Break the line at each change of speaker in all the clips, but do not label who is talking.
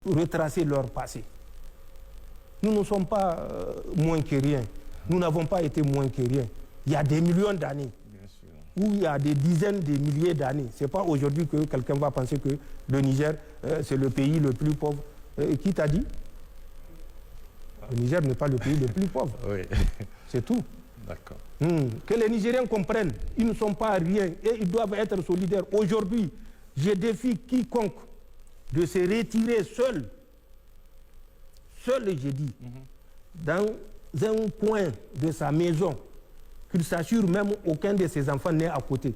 retracer leur passé. Nous ne sommes pas moins que rien. Nous n'avons pas été moins que rien. Il y a des millions d'années, où il y a des dizaines de milliers d'années. Ce n'est pas aujourd'hui que quelqu'un va penser que le Niger, c'est le pays le plus pauvre. Qui t'a dit? Le Niger n'est pas le pays le plus pauvre.
Oui.
C'est tout.
D'accord.
Que les Nigériens comprennent, ils ne sont pas rien et ils doivent être solidaires. Aujourd'hui, je défie quiconque de se retirer seul, j'ai dit, dans un coin de sa maison, qu'il s'assure même aucun de ses enfants n'est à côté,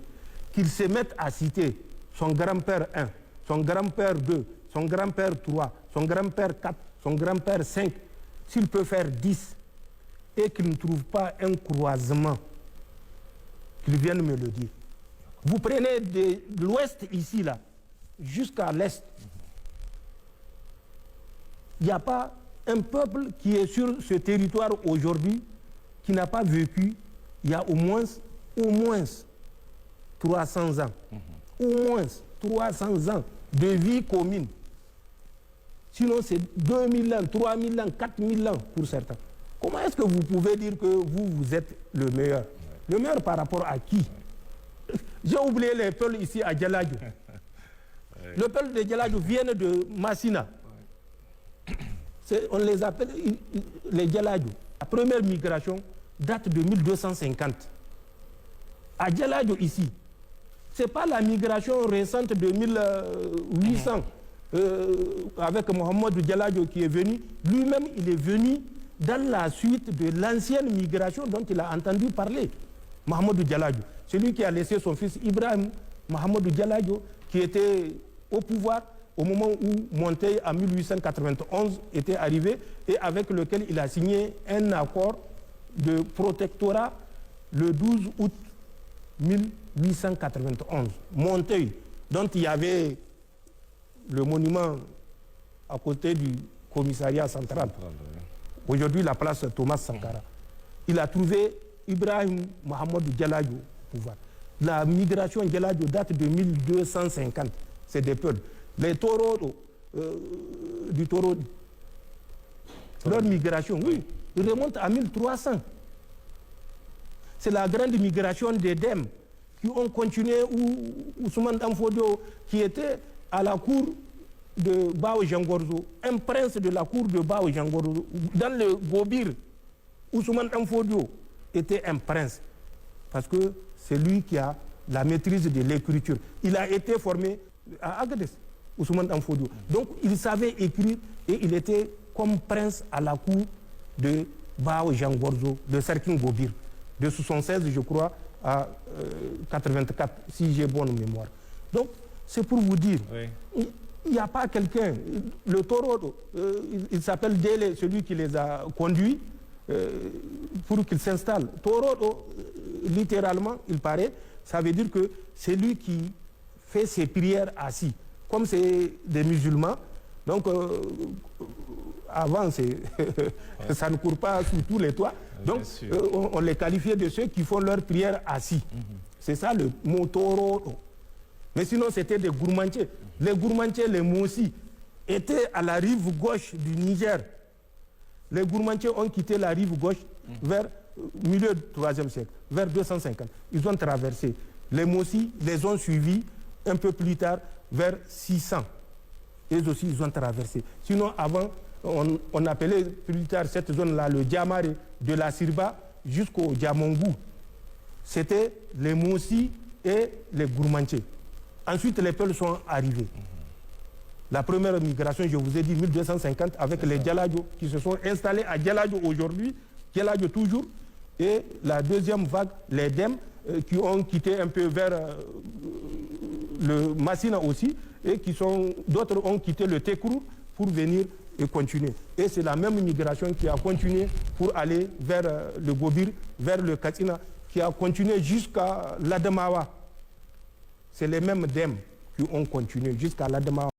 qu'il se mette à citer son grand-père 1, son grand-père 2, son grand-père 3, son grand-père 4, son grand-père 5, s'il peut faire 10, et qu'il ne trouve pas un croisement, qu'il vienne me le dire. Vous prenez de l'ouest ici, là, jusqu'à l'est. Il n'y a pas un peuple qui est sur ce territoire aujourd'hui qui n'a pas vécu il y a au moins 300 ans. Au moins 300 ans de vie commune. Sinon, c'est 2000 ans, 3000 ans, 4000 ans pour certains. Comment est-ce que vous pouvez dire que vous êtes le meilleur? Le meilleur par rapport à qui? J'ai oublié les peuples ici à Djaladjo. Le peuple de Djaladjo vient de Massina. On les appelle les Djaladjo. La première migration date de 1250. À Djaladjo ici, ce n'est pas la migration récente de 1800 avec Mohamed Djaladjo qui est venu. Lui-même, il est venu dans la suite de l'ancienne migration dont il a entendu parler. Mohamed Djaladjo, celui qui a laissé son fils Ibrahim Mohamed Djaladjo, qui était au pouvoir au moment où Montey, en 1891, était arrivé et avec lequel il a signé un accord de protectorat le 12 août 1891. Montey, dont il y avait le monument à côté du commissariat central. Aujourd'hui, la place Thomas Sankara. Il a trouvé Ibrahim Mohamed Djaladjo au pouvoir. La migration Djaladjo date de 1250. C'est des peuples. Les taureaux du taureau, leur migration, oui, ils remontent à 1300. C'est la grande migration des Dem qui ont continué, où Ousmane Danfodio, qui était à la cour de Bao Jangorzo, un prince de la cour de Bao Jangorzo, dans le Gobir, Ousmane Danfodio était un prince, parce que c'est lui qui a la maîtrise de l'écriture. Il a été formé à Agadez, Ousmane Danfodio. Donc il savait écrire et il était comme prince à la cour de Bao Jangorzo, de Serkin Gobir, de 76, je crois, à 84, si j'ai bonne mémoire. Donc, c'est pour vous dire, oui. Il n'y a pas quelqu'un, le taureau, il s'appelle Délé, celui qui les a conduits pour qu'ils s'installent. Taureau, littéralement, il paraît, ça veut dire que c'est lui qui fait ses prières assis. Comme c'est des musulmans, donc avant, ça ne court pas sous tous les toits. Donc, on les qualifiait de ceux qui font leur prière assis. C'est ça le mot taureau. Mais sinon, c'était des gourmandiers. Les gourmandiers, les Moussi, étaient à la rive gauche du Niger. Les gourmandiers ont quitté la rive gauche vers le milieu du IIIe siècle, vers 250. Ils ont traversé. Les Moussi les ont suivis un peu plus tard, vers 600. Eux aussi, ils ont traversé. Sinon, avant, on appelait plus tard cette zone-là le Djamare, de la Sirba jusqu'au Djamongou. C'était les Moussi et les gourmandiers. Ensuite, les peuples sont arrivés. La première migration, je vous ai dit, 1250, avec les Djaladjo qui se sont installés à Djaladjo aujourd'hui, Djaladjo toujours, et la deuxième vague, les Dem, qui ont quitté un peu vers le Massina aussi, et d'autres ont quitté le Tekourou pour venir et continuer. Et c'est la même migration qui a continué pour aller vers le Gobir, vers le Katsina, qui a continué jusqu'à l'Adamawa. C'est les mêmes Dem qui ont continué jusqu'à l'Adamawa.